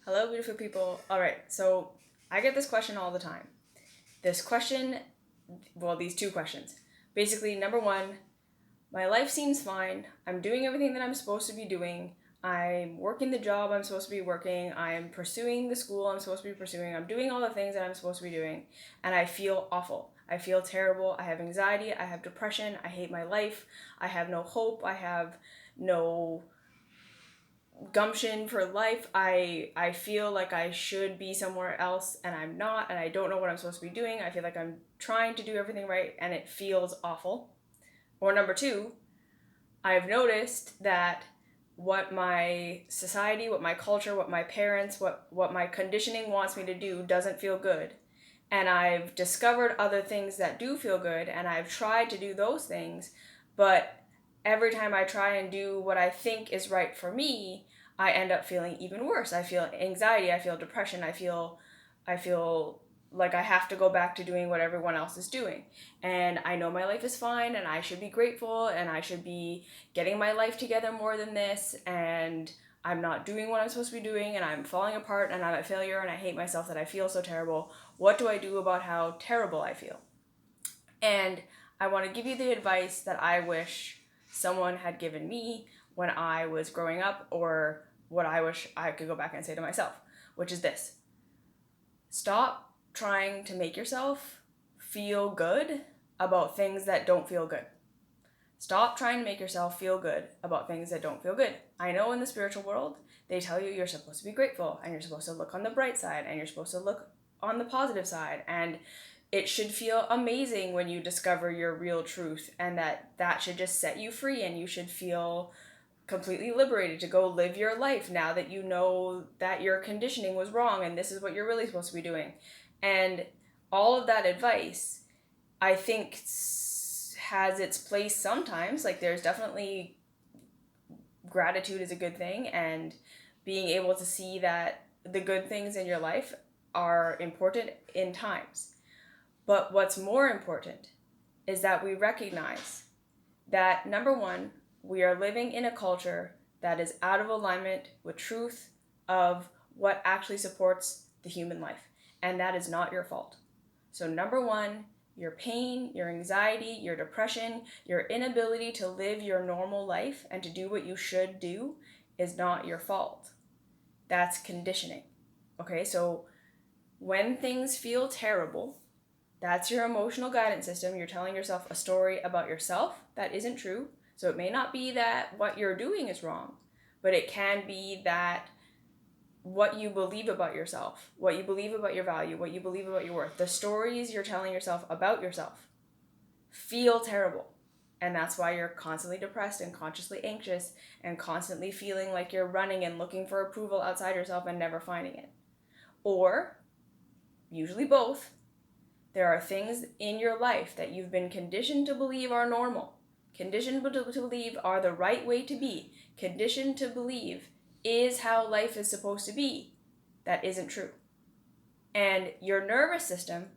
Hello, beautiful people. All right, so I get this question all the time. This question, well, these two questions. Basically, number one, my life seems fine. I'm doing everything that I'm supposed to be doing. I'm working the job I'm supposed to be working. I'm pursuing the school I'm supposed to be pursuing. I'm doing all the things that I'm supposed to be doing. And I feel awful. I feel terrible. I have anxiety. I have depression. I hate my life. I have no hope. I have no gumption for life. I feel like I should be somewhere else and I'm not, and I don't know what I'm supposed to be doing. I feel like I'm trying to do everything right and it feels awful. Or number two, I've noticed that what my society, what my culture, what my parents, what my conditioning wants me to do doesn't feel good. And I've discovered other things that do feel good and I've tried to do those things, but every time I try and do what I think is right for me, I end up feeling even worse. I feel anxiety, I feel depression, I feel like I have to go back to doing what everyone else is doing. And I know my life is fine and I should be grateful and I should be getting my life together more than this, and I'm not doing what I'm supposed to be doing and I'm falling apart and I'm a failure and I hate myself that I feel so terrible. What do I do about how terrible I feel? And I want to give you the advice that I wish someone had given me when I was growing up, or what I wish I could go back and say to myself, which is this: stop trying to make yourself feel good about things that don't feel good. Stop trying to make yourself feel good about things that don't feel good. I know in the spiritual world, they tell you you're supposed to be grateful and you're supposed to look on the bright side and you're supposed to look on the positive side, and it should feel amazing when you discover your real truth, and that should just set you free and you should feel completely liberated to go live your life now that you know that your conditioning was wrong and this is what you're really supposed to be doing. And all of that advice, I think, has its place sometimes. Like, there's definitely gratitude is a good thing, and being able to see that the good things in your life are important in times. But what's more important is that we recognize that, number one, we are living in a culture that is out of alignment with truth of what actually supports the human life. And that is not your fault. So, number one, your pain, your anxiety, your depression, your inability to live your normal life and to do what you should do is not your fault. That's conditioning. Okay, so when things feel terrible, that's your emotional guidance system. You're telling yourself a story about yourself that isn't true. So it may not be that what you're doing is wrong, but it can be that what you believe about yourself, what you believe about your value, what you believe about your worth, the stories you're telling yourself about yourself feel terrible. And that's why you're constantly depressed and consciously anxious and constantly feeling like you're running and looking for approval outside yourself and never finding it. Or, usually both, there are things in your life that you've been conditioned to believe are normal, conditioned to believe are the right way to be, conditioned to believe is how life is supposed to be, that isn't true. And your nervous system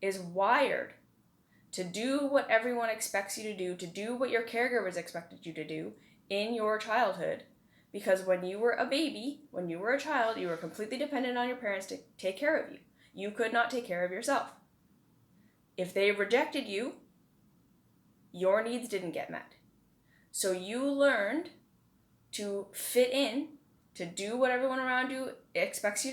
is wired to do what everyone expects you to do what your caregivers expected you to do in your childhood. Because when you were a baby, when you were a child, you were completely dependent on your parents to take care of you. You could not take care of yourself. If they rejected you, your needs didn't get met. So you learned to fit in, to do what everyone around you expects you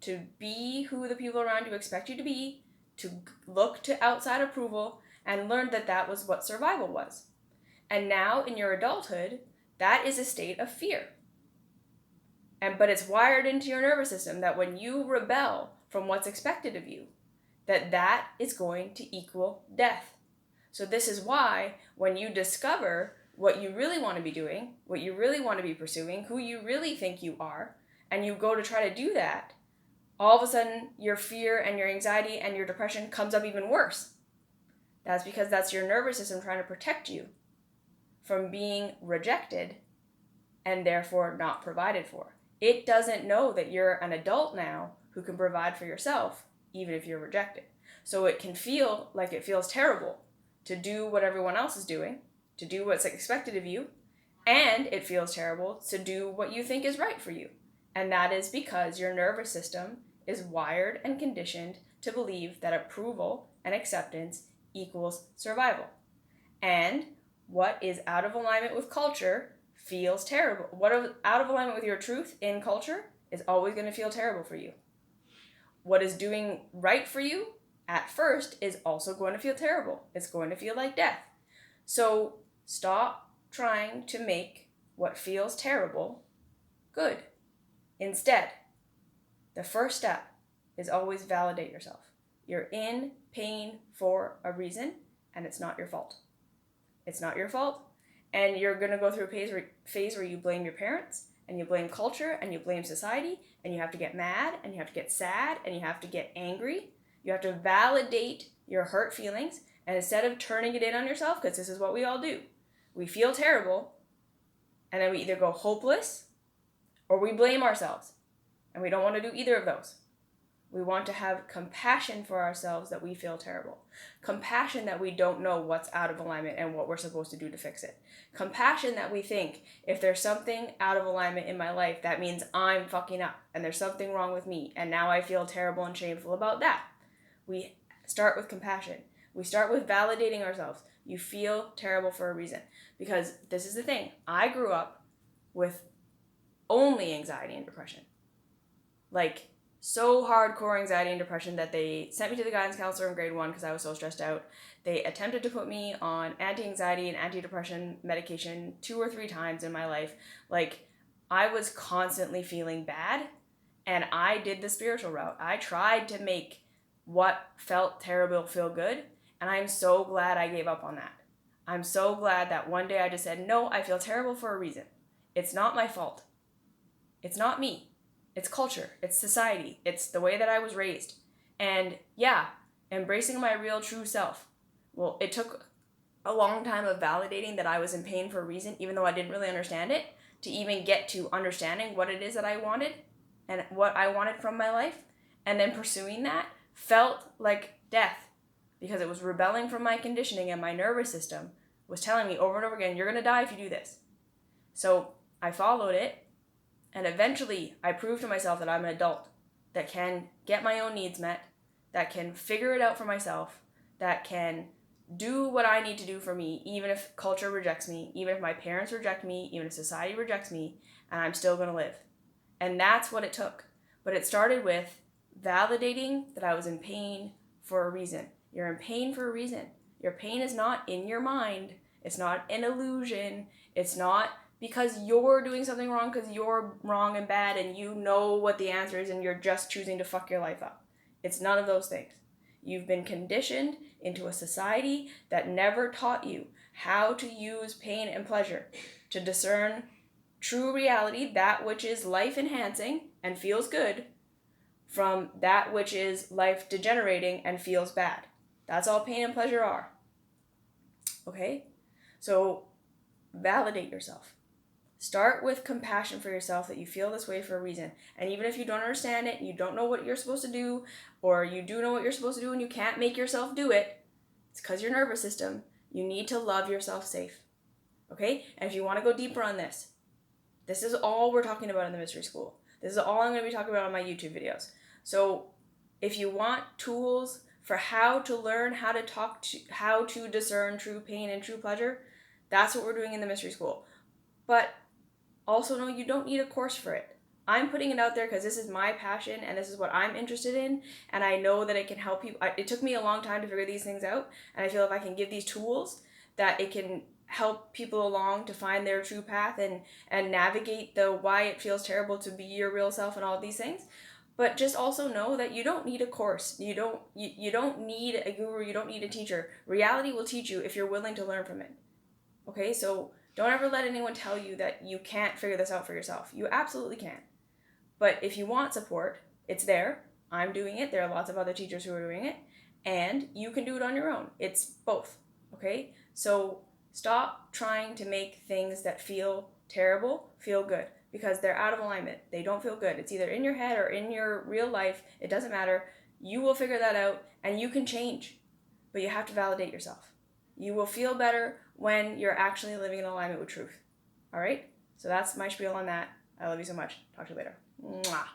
to be who the people around you expect you to be, to look to outside approval, and learned that that was what survival was. And now in your adulthood, that is a state of fear. But it's wired into your nervous system that when you rebel from what's expected of you, that is going to equal death. So this is why when you discover what you really want to be doing, what you really want to be pursuing, who you really think you are, and you go to try to do that, all of a sudden your fear and your anxiety and your depression comes up even worse. That's because that's your nervous system trying to protect you from being rejected and therefore not provided for. It doesn't know that you're an adult now who can provide for yourself even if you're rejected. So it can feel like it feels terrible to do what everyone else is doing, to do what's expected of you, and it feels terrible to do what you think is right for you. And that is because your nervous system is wired and conditioned to believe that approval and acceptance equals survival. And what is out of alignment with culture feels terrible. What is out of alignment with your truth in culture is always going to feel terrible for you. What is doing right for you at first is also going to feel terrible. It's going to feel like death. So stop trying to make what feels terrible good. Instead, the first step is always validate yourself. You're in pain for a reason, and it's not your fault. It's not your fault. And you're going to go through a phase where you blame your parents, and you blame culture, and you blame society, and you have to get mad, and you have to get sad, and you have to get angry. You have to validate your hurt feelings, and instead of turning it in on yourself, because this is what we all do, we feel terrible, and then we either go hopeless, or we blame ourselves. And we don't want to do either of those. We want to have compassion for ourselves that we feel terrible. Compassion that we don't know what's out of alignment and what we're supposed to do to fix it. Compassion that we think if there's something out of alignment in my life, that means I'm fucking up and there's something wrong with me. And now I feel terrible and shameful about that. We start with compassion. We start with validating ourselves. You feel terrible for a reason. Because this is the thing. I grew up with only anxiety and depression. Like, so hardcore anxiety and depression that they sent me to the guidance counselor in grade 1 because I was so stressed out. They attempted to put me on anti-anxiety and anti-depression medication 2 or 3 times in my life. Like, I was constantly feeling bad, and I did the spiritual route. I tried to make what felt terrible feel good, and I'm so glad I gave up on that. I'm so glad that one day I just said, no, I feel terrible for a reason. It's not my fault. It's not me. It's culture, it's society, it's the way that I was raised. And yeah, embracing my real true self. Well, it took a long time of validating that I was in pain for a reason, even though I didn't really understand it, to even get to understanding what it is that I wanted and what I wanted from my life. And then pursuing that felt like death because it was rebelling from my conditioning, and my nervous system was telling me over and over again, you're going to die if you do this. So I followed it. And eventually, I proved to myself that I'm an adult that can get my own needs met, that can figure it out for myself, that can do what I need to do for me, even if culture rejects me, even if my parents reject me, even if society rejects me, and I'm still going to live. And that's what it took. But it started with validating that I was in pain for a reason. You're in pain for a reason. Your pain is not in your mind. It's not an illusion. It's not because you're doing something wrong because you're wrong and bad and you know what the answer is and you're just choosing to fuck your life up. It's none of those things. You've been conditioned into a society that never taught you how to use pain and pleasure to discern true reality, that which is life enhancing and feels good, from that which is life degenerating and feels bad. That's all pain and pleasure are. Okay? So validate yourself. Start with compassion for yourself that you feel this way for a reason. And even if you don't understand it, you don't know what you're supposed to do, or you do know what you're supposed to do and you can't make yourself do it, it's because your nervous system. You need to love yourself safe. Okay? And if you want to go deeper on this is all we're talking about in the mystery school. This is all I'm going to be talking about on my YouTube videos. So if you want tools for how to learn how to discern true pain and true pleasure, that's what we're doing in the mystery school. But also know you don't need a course for it. I'm putting it out there because this is my passion and this is what I'm interested in, and I know that it can help people. It took me a long time to figure these things out, and I feel if I can give these tools that it can help people along to find their true path and navigate the why it feels terrible to be your real self and all these things. But just also know that you don't need a course. You don't need a guru. You don't need a teacher. Reality will teach you if you're willing to learn from it. Okay, so don't ever let anyone tell you that you can't figure this out for yourself. You absolutely can. But if you want support, it's there. I'm doing it. There are lots of other teachers who are doing it. And you can do it on your own. It's both. Okay? So stop trying to make things that feel terrible feel good, because they're out of alignment. They don't feel good. It's either in your head or in your real life. It doesn't matter. You will figure that out and you can change. But you have to validate yourself. You will feel better when you're actually living in alignment with truth. All right? So that's my spiel on that. I love you so much. Talk to you later. Mwah.